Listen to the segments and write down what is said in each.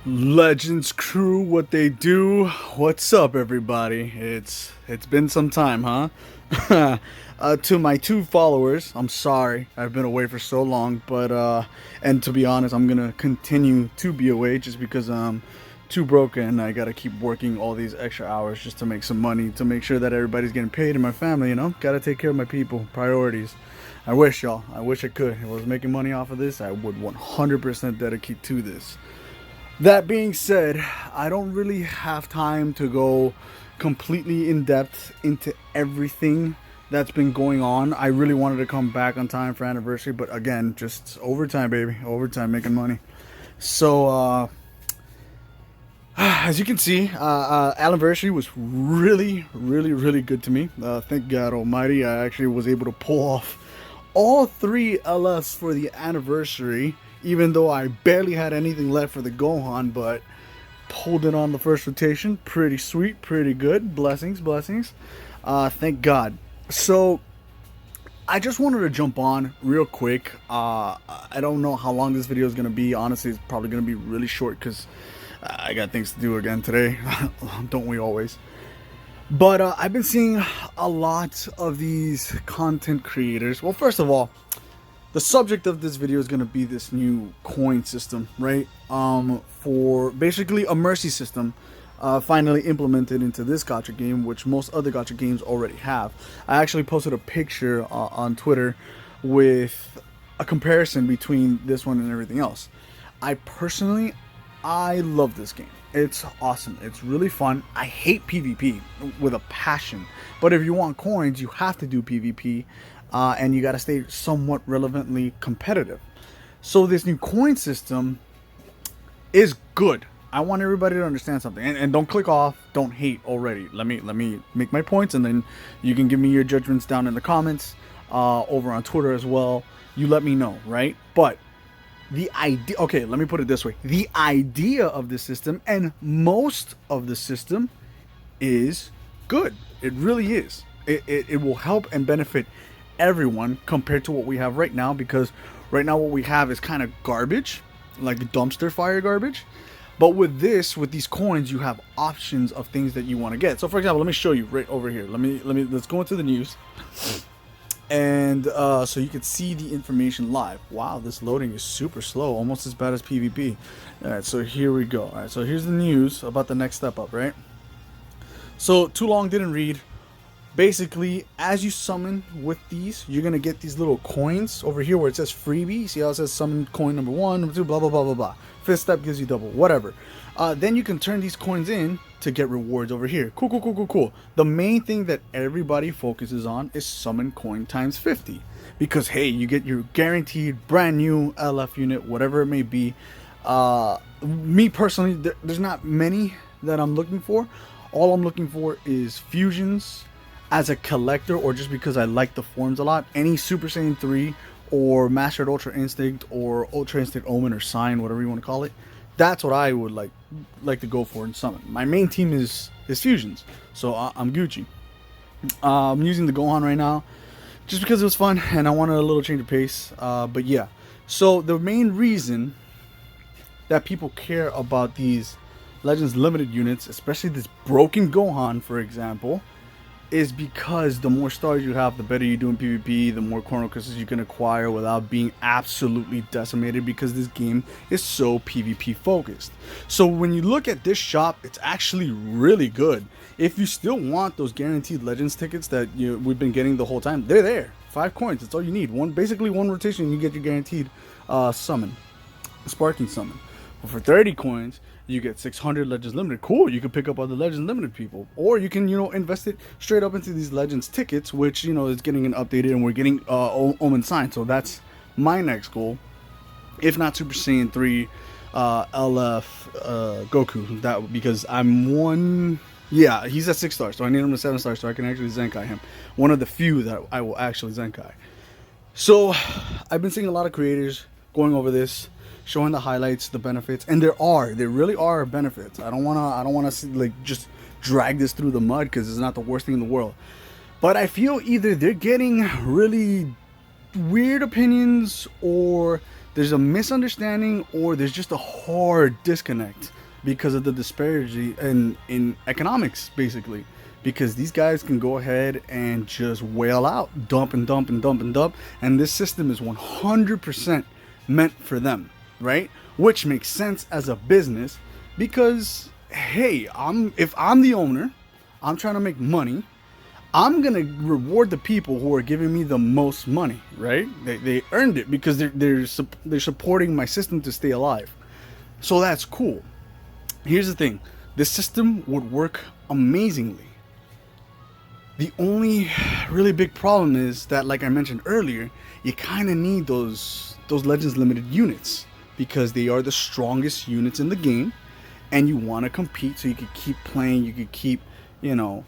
Legends crew, what they do? What's up, everybody? It's been some time, huh? To my two followers, I'm sorry I've been away for so long, but and to be honest, I'm gonna continue to be away just because I'm too broken and I gotta keep working all these extra hours just to make some money to make sure that everybody's getting paid in my family. Gotta take care of my people, priorities. I wish y'all, I wish I could. If I was making money off of this, I would 100% dedicate to this. That being said, I don't really have time to go completely in depth into everything that's been going on. I really wanted to come back on time for anniversary, but again, just overtime, baby, overtime, making money. So, as you can see, anniversary was really good to me. Thank God Almighty, I actually was able to pull off all three LFs for the anniversary, even though I barely had anything left for the Gohan, but pulled it on the first rotation. Pretty sweet, pretty good. Blessings, blessings. Thank God. So, I just wanted to jump on real quick. I don't know how long this video is going to be. Honestly, it's probably going to be really short because I got things to do again today. Don't we always? But I've been seeing a lot of these content creators. Well, first of all, the subject of this video is going to be this new coin system, right? For basically a mercy system finally implemented into this gacha game, which most other gacha games already have. I actually posted a picture on Twitter with a comparison between this one and everything else. I love this game. It's awesome. It's really fun. I hate PvP with a passion. But if you want coins, you have to do PvP. And you got to stay somewhat relevantly competitive. So this new coin system is good. I want everybody to understand something. And don't click off. Don't hate already. Let me make my points, and then you can give me your judgments down in the comments, over on Twitter as well. You let me know, right? But the idea, okay, let me put it this way. The idea of the system and most of the system is good. It really is. It will help and benefit everyone compared to what we have right now, because right now what we have is kind of garbage, like dumpster fire garbage. But with these coins, you have options of things that you want to get. So for example, let me show you right over here. Let's go into the news. And so you can see the information live. Wow, this loading is super slow, almost as bad as PvP. All right, so here we go. All right, so here's the news about the next step up, right? So too long didn't read. Basically, as you summon with these, you're gonna get these little coins over here where it says freebie. See how it says summon coin number 1, number 2, blah blah blah blah blah. Fifth step gives you double, whatever. Then you can turn these coins in to get rewards over here. Cool. The main thing that everybody focuses on is summon coin times 50, because hey, you get your guaranteed brand new LF unit, whatever it may be. Me personally, there's not many that I'm looking for. All I'm looking for is fusions as a collector, or just because I like the forms a lot. Any Super Saiyan 3 or Mastered Ultra Instinct or Ultra Instinct Omen or Sign, whatever you want to call it. That's what I would like to go for and summon. My main team is fusions, so I'm Gucci. I'm using the Gohan right now just because it was fun and I wanted a little change of pace. But yeah, so the main reason that people care about these Legends Limited units, especially this broken Gohan, for example, is because the more stars you have, the better you do in PvP, the more Chrono Crystals you can acquire without being absolutely decimated, because this game is so PvP focused. So when you look at this shop, it's actually really good. If you still want those guaranteed Legends tickets that we've been getting the whole time, they're there. 5 coins, that's all you need. Basically one rotation, you get your guaranteed summon, sparking summon. But for 30 coins, you get 600 Legends Limited. Cool, you can pick up other Legends Limited people. Or you can, invest it straight up into these Legends tickets, which, is getting an updated, and we're getting Omen Sign. So that's my next goal. If not Super Saiyan 3 LF Goku. Because I'm one... Yeah, he's at 6 stars, so I need him to 7 stars so I can actually Zenkai him. One of the few that I will actually Zenkai. So, I've been seeing a lot of creators going over this, showing the highlights, the benefits, and there really are benefits. I don't wanna just drag this through the mud, because it's not the worst thing in the world. But I feel either they're getting really weird opinions, or there's a misunderstanding or there's just a hard disconnect because of the disparity in economics, basically. Because these guys can go ahead and just whale out, dump and dump and dump and dump, and this system is 100% meant for them, right? Which makes sense as a business because, hey, if I'm the owner, I'm trying to make money. I'm gonna reward the people who are giving me the most money, right? They earned it because they're supporting my system to stay alive. So that's cool. Here's the thing: this system would work amazingly. The only really big problem is that, like I mentioned earlier, you kind of need those Legends Limited units because they are the strongest units in the game, and you want to compete so you could keep playing, you could keep, you know,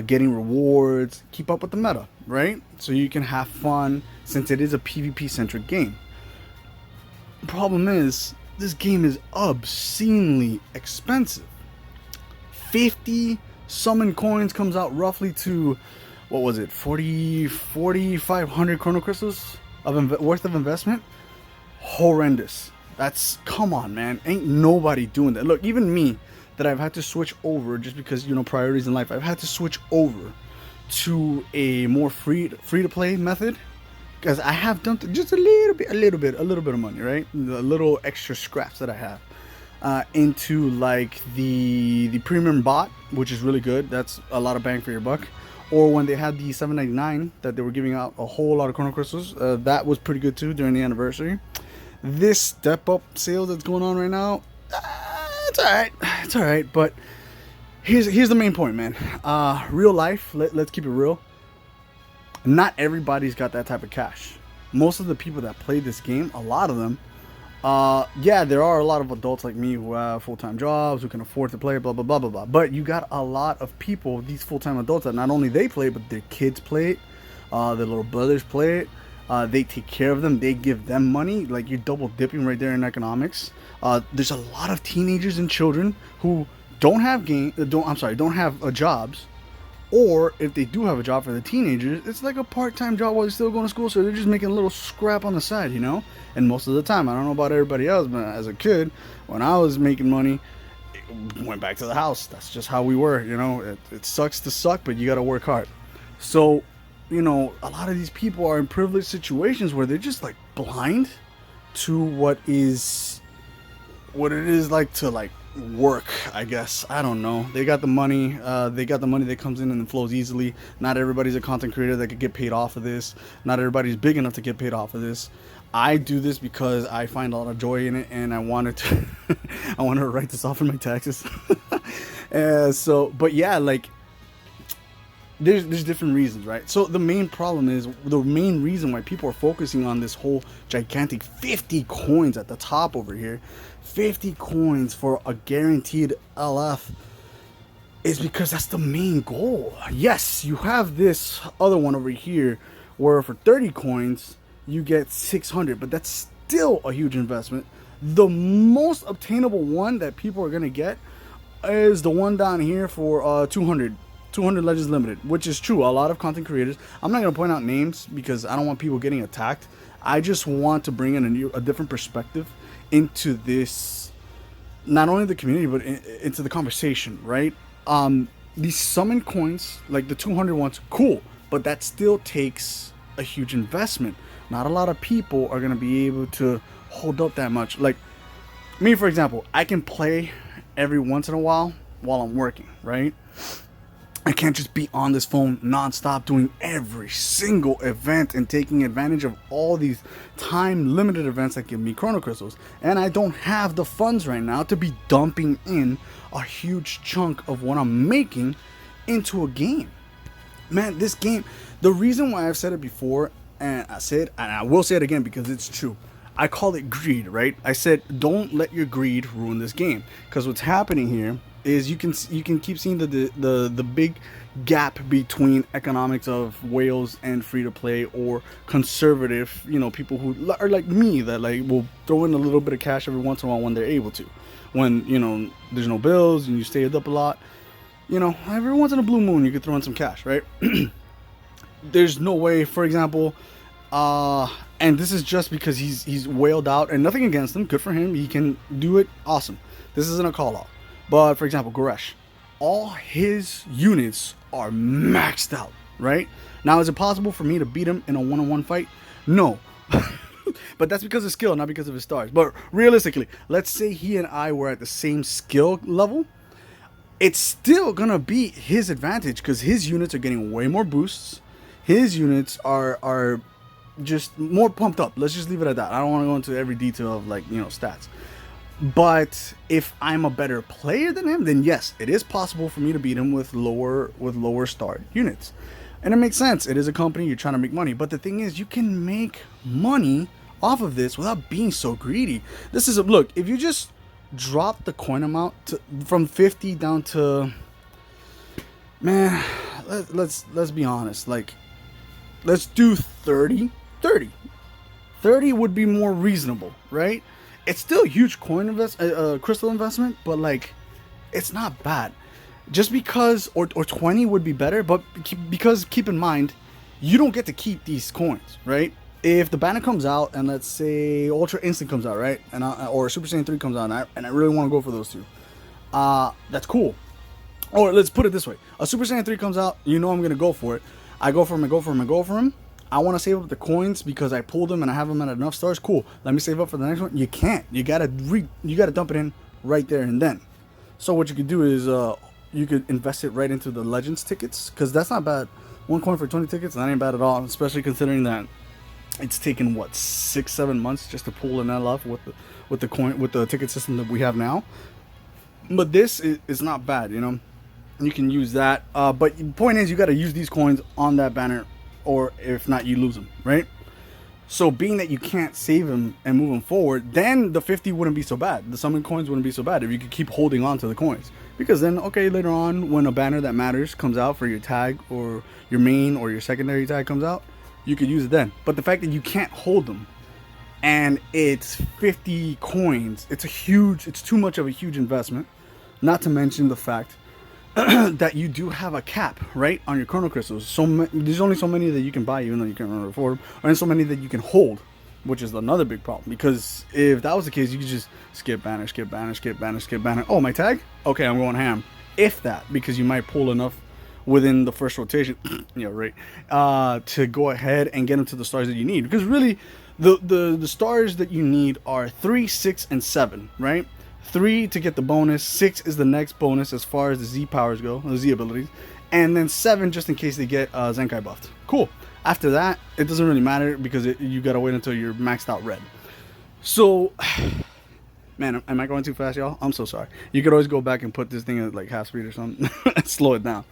getting rewards, keep up with the meta, right? So you can have fun since it is a PvP centric game. The problem is this game is obscenely expensive. 50 summon coins comes out roughly to, what was it, 4,500 chrono crystals worth of investment. Horrendous. That's, come on, man, ain't nobody doing that. Look, even me, that I've had to switch over just because, you know, priorities in life, I've had to switch over to a more free to play method because I have dumped just a little bit of money, right? The little extra scraps that I have into like the premium bot, which is really good. That's a lot of bang for your buck. Or when they had the $7.99 that they were giving out a whole lot of chrono crystals, that was pretty good too during the anniversary. This step up sale that's going on right now, it's all right. But here's the main point, man. Real life, let's keep it real. Not everybody's got that type of cash. Most of the people that play this game, a lot of them, yeah, there are a lot of adults like me who have full-time jobs, who can afford to play, blah, blah, blah, blah, blah. But you got a lot of people, these full-time adults, that not only they play, but their kids play it, their little brothers play it. They take care of them. They give them money. Like, you're double dipping right there in economics. There's a lot of teenagers and children who don't have jobs, or if they do have a job for the teenagers, it's like a part-time job while they're still going to school. So they're just making a little scrap on the side, you know. And most of the time, I don't know about everybody else, but as a kid, when I was making money, it went back to the house. That's just how we were, you know. It sucks to suck, but you got to work hard. So, you know, a lot of these people are in privileged situations where they're just like blind to what it is like to like work, I guess. I don't know. They got the money. That comes in and flows easily. Not everybody's a content creator that could get paid off of this. Not everybody's big enough to get paid off of this. I do this because I find a lot of joy in it, and I wanted to I wanted to write this off in my taxes. But yeah, like, there's different reasons, right? So the main reason why people are focusing on this whole gigantic 50 coins at the top over here, 50 coins for a guaranteed LF, is because that's the main goal. Yes, you have this other one over here where for 30 coins you get 600, but that's still a huge investment. The most obtainable one that people are gonna get is the one down here for 200 Legends Limited, which is true. A lot of content creators, I'm not going to point out names because I don't want people getting attacked. I just want to bring in a different perspective into this, not only the community, but into the conversation, right? These summon coins, like the 200 ones, cool, but that still takes a huge investment. Not a lot of people are going to be able to hold up that much. Like me, for example, I can play every once in a while I'm working, right? I can't just be on this phone nonstop doing every single event and taking advantage of all these time limited events that give me chrono crystals. And I don't have the funds right now to be dumping in a huge chunk of what I'm making into a game. Man, this game, the reason why I've said it before, and I will say it again because it's true. I call it greed, right? I said, don't let your greed ruin this game. Because what's happening here is you can keep seeing the big gap between economics of whales and free to play or conservative, you know, people who are like me that like will throw in a little bit of cash every once in a while when they're able to, when, you know, there's no bills and you stayed up a lot, you know, every once in a blue moon you could throw in some cash, right? There's no way, for example, And this is just because he's whaled out, and nothing against him. Good for him. He can do it. Awesome. This isn't a call out. But for example, Goresh, all his units are maxed out, right? Now, is it possible for me to beat him in a one-on-one fight? No. But that's because of skill, not because of his stars. But realistically, let's say he and I were at the same skill level. It's still gonna be his advantage because his units are getting way more boosts. His units are just more pumped up. Let's just leave it at that. I don't want to go into every detail of like, stats. But if I'm a better player than him, then yes, it is possible for me to beat him with lower star units. And it makes sense. It is a company, you're trying to make money. But the thing is, you can make money off of this without being so greedy. This is look, if you just drop the coin amount from 50 down to, man, let's be honest, like, let's do 30 would be more reasonable, right? It's still a huge crystal investment, but like, it's not bad. Just because, or 20 would be better, but because keep in mind, you don't get to keep these coins, right? If the banner comes out, and let's say Ultra Instinct comes out, right, or Super Saiyan 3 comes out, and I really want to go for those two, that's cool. Or let's put it this way: a Super Saiyan 3 comes out, I'm gonna go for it. I go for him. I want to save up the coins because I pulled them and I have them at enough stars. Cool. Let me save up for the next one. You can't. You gotta dump it in right there and then. So what you could do is you could invest it right into the Legends tickets, because that's not bad. 1 coin for 20 tickets, that ain't bad at all. Especially considering that it's taken 6-7 months just to pull an L off with the ticket system that we have now. But this is not bad. You can use that. But the point is, you got to use these coins on that banner, or if not, you lose them, right? So being that you can't save them and move them forward, then the 50 wouldn't be so bad. The summon coins wouldn't be so bad if you could keep holding on to the coins. Because then, okay, later on, when a banner that matters comes out for your tag, or your main or your secondary tag comes out, you could use it then. But the fact that you can't hold them, and it's 50 coins, it's too much of a huge investment. Not to mention the fact that you do have a cap, right, on your Chrono Crystals. There's only so many that you can buy, even though you can't really afford them, or so many that you can hold, which is another big problem. Because if that was the case, you could just skip banner. Oh, my tag? Okay, I'm going ham. If that, because you might pull enough within the first rotation, yeah, right, to go ahead and get into the stars that you need. Because really, the stars that you need are 3, 6, and 7, right? 3 to get the bonus, 6 is the next bonus as far as the Z powers go, the Z abilities, and then 7 just in case they get Zenkai buffed. Cool. After that, it doesn't really matter because you gotta wait until you're maxed out red. So, man, am I going too fast, y'all? I'm so sorry. You could always go back and put this thing at like half speed or something and slow it down.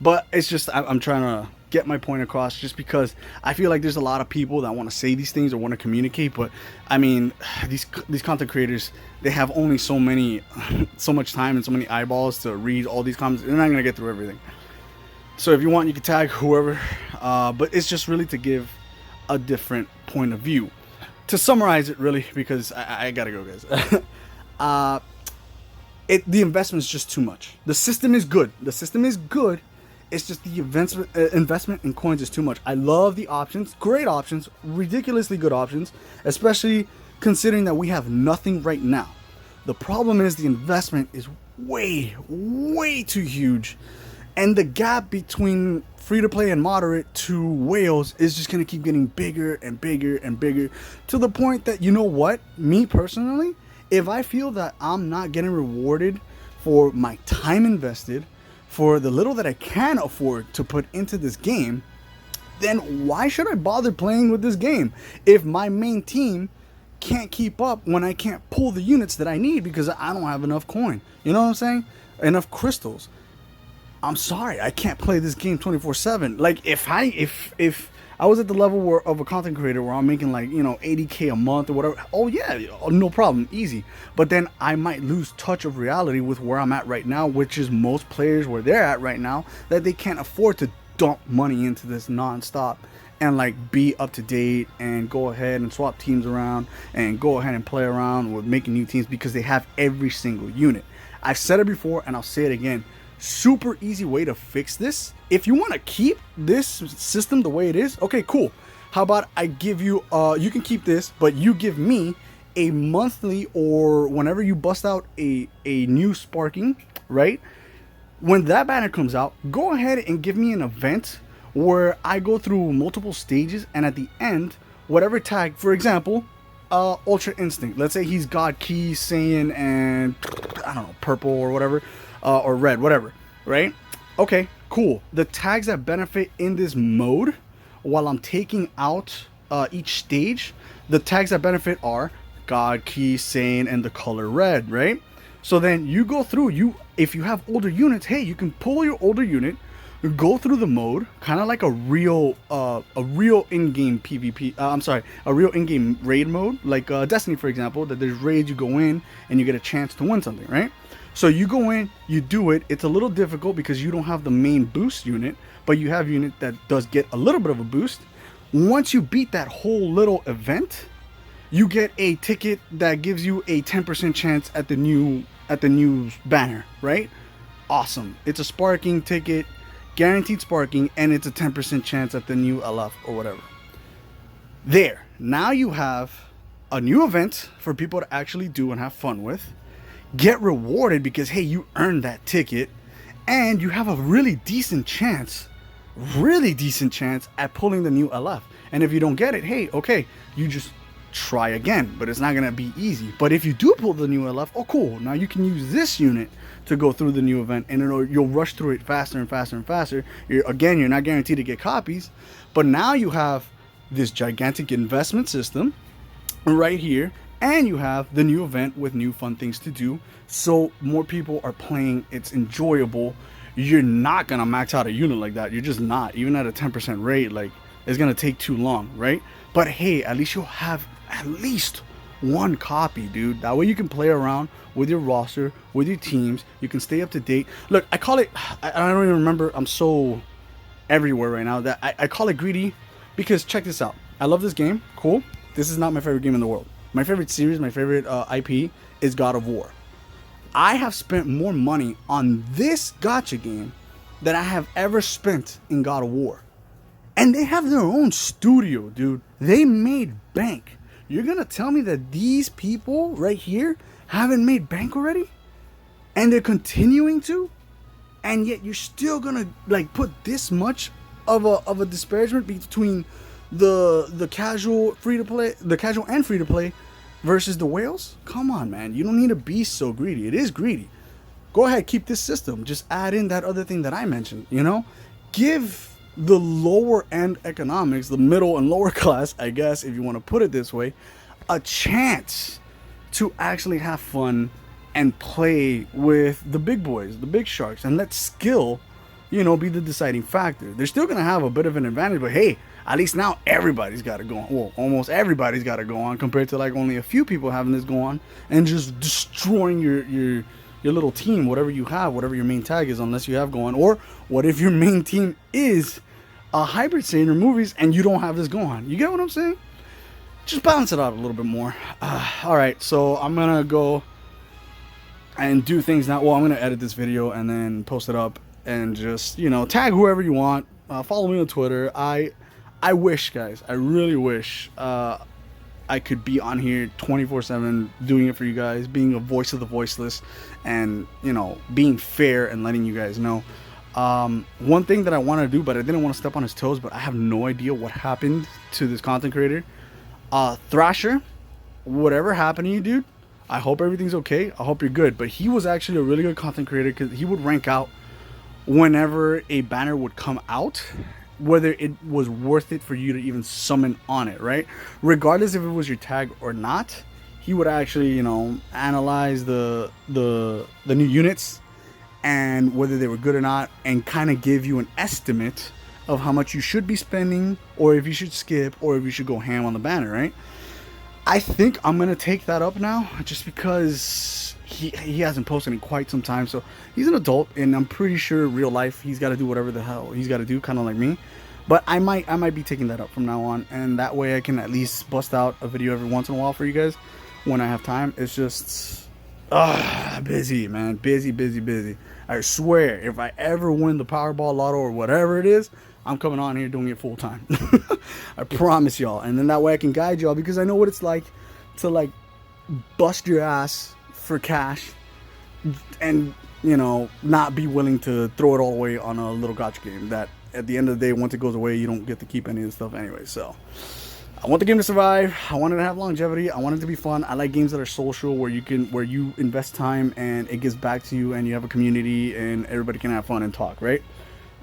But it's just, I'm trying to get my point across, just because I feel like there's a lot of people that want to say these things or want to communicate, but I mean, these content creators, they have only so much time and so many eyeballs to read all these comments. They're not gonna get through everything. So if you want, you can tag whoever, but it's just really to give a different point of view. To summarize it, really, because I gotta go, guys. The investment is just too much. The system is good. It's just the investment in coins is too much. I love the options, great options, ridiculously good options, especially considering that we have nothing right now. The problem is the investment is way too huge, and the gap between free to play and moderate to whales is just gonna keep getting bigger and bigger and bigger, to the point that, me personally, if I feel that I'm not getting rewarded for my time invested, for the little that I can afford to put into this game, then why should I bother playing with this game if my main team can't keep up when I can't pull the units that I need because I don't have enough coin? You know what I'm saying? Enough crystals. I'm sorry, I can't play this game 24/7. Like, if I was at the level of a content creator where I'm making like, 80K a month or whatever, oh yeah, no problem, easy. But then I might lose touch of reality with where I'm at right now, which is most players where they're at right now, that they can't afford to dump money into this non-stop and like be up to date and go ahead and swap teams around and go ahead and play around with making new teams because they have every single unit. I've said it before and I'll say it again. Super easy way to fix this. If you want to keep this system the way it is, okay, cool. How about I give you, you can keep this, but you give me a monthly, or whenever you bust out a new sparking, right? When that banner comes out, go ahead and give me an event where I go through multiple stages, and at the end, whatever tag, for example, Ultra Instinct. Let's say he's God Ki, Saiyan, and I don't know, purple or whatever, or red, whatever, right? Okay, cool. The tags that benefit in this mode, while I'm taking out each stage, the tags that benefit are God Ki, Saiyan, and the color red, right? So then you go through, if you have older units, hey, you can pull your older unit, go through the mode, kind of like a real in-game PvP. A real in-game raid mode, like Destiny, for example. That there's raids, you go in and you get a chance to win something, right? So you go in, you do it. It's a little difficult because you don't have the main boost unit, but you have a unit that does get a little bit of a boost. Once you beat that whole little event, you get a ticket that gives you a 10% chance at the new banner, right? Awesome. It's a sparking ticket, guaranteed sparking, and it's a 10% chance at the new LF or whatever. There. Now you have a new event for people to actually do and have fun with. Get rewarded because, hey, you earned that ticket, and you have a really decent chance at pulling the new LF. And if you don't get it, hey, okay, you just try again, but it's not gonna be easy. But if you do pull the new LF, oh cool, now you can use this unit to go through the new event, and you'll rush through it faster and faster and faster. You're not guaranteed to get copies, but now you have this gigantic investment system right here, and you have the new event with new fun things to do, so more people are playing. It's enjoyable. You're not gonna max out a unit like that. You're just not, even at a 10% rate. Like, it's gonna take too long, right? But hey, at least you'll have at least one copy, dude. That way you can play around with your roster, with your teams. You can stay up to date. Look, I call it, I don't even remember, I'm so everywhere right now that I call it greedy, because check this out. I love this game, cool. This is not my favorite game in the world. My favorite series, my favorite IP is God of War. I have spent more money on this gacha game than I have ever spent in God of War. And they have their own studio, dude. They made bank. You're gonna tell me that these people right here haven't made bank already? And they're continuing to? And yet you're still gonna like put this much of a disparagement between the casual and free to play versus the whales? Come on, man. You don't need to be so greedy. It is greedy. Go ahead, keep this system. Just add in that other thing that I mentioned, you know? Give the lower end economics, the middle and lower class, I guess, if you want to put it this way, a chance to actually have fun and play with the big boys, the big sharks, and let skill, be the deciding factor. They're still going to have a bit of an advantage, but hey, at least now everybody's got to go on. Well, almost everybody's got to go on, compared to like only a few people having this go on and just destroying your little team, whatever you have, whatever your main tag is, unless you have going. Or what if your main team is a hybrid Saiyan or movies and you don't have this going on? You get what I'm saying? Just balance it out a little bit more. All right, so I'm gonna go and do things now. Well, I'm gonna edit this video and then post it up, and just tag whoever you want. Follow me on Twitter. I wish, guys, I really wish I could be on here 24/7 doing it for you guys, being a voice of the voiceless, and being fair and letting you guys know. One thing that I want to do, but I didn't want to step on his toes, but I have no idea what happened to this content creator. Thrasher, whatever happened to you, dude, I hope everything's okay. I hope you're good. But he was actually a really good content creator, because he would rank out whenever a banner would come out, whether it was worth it for you to even summon on it, right? Regardless if it was your tag or not, he would actually, analyze the new units and whether they were good or not, and kind of give you an estimate of how much you should be spending, or if you should skip, or if you should go ham on the banner, right? I think I'm gonna take that up now, just because he hasn't posted in quite some time. So he's an adult, and I'm pretty sure real life he's got to do whatever the hell he's got to do, kind of like me. But I might be taking that up from now on, and that way I can at least bust out a video every once in a while for you guys when I have time. It's just Busy, man. Busy, busy, busy. I swear, if I ever win the Powerball Lotto or whatever it is, I'm coming on here doing it full time. I promise y'all. And then that way I can guide y'all because I know what it's like to like bust your ass for cash and, you know, not be willing to throw it all away on a little gotcha game that at the end of the day, once it goes away, you don't get to keep any of the stuff anyway. So I want the game to survive. I want it to have longevity. I want it to be fun. I like games that are social, where you invest time and it gives back to you, and you have a community and everybody can have fun and talk, right?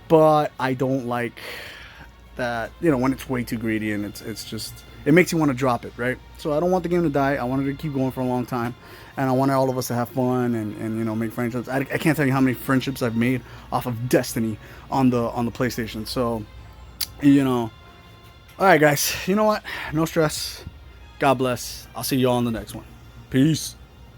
But I don't like that, you know, when it's way too greedy and it's just, it makes you want to drop it, right? So I don't want the game to die. I want it to keep going for a long time, and I want all of us to have fun and you know, make friendships. I can't tell you how many friendships I've made off of Destiny on the PlayStation. So, you know, all right, guys. You know what? No stress. God bless. I'll see you all on the next one. Peace.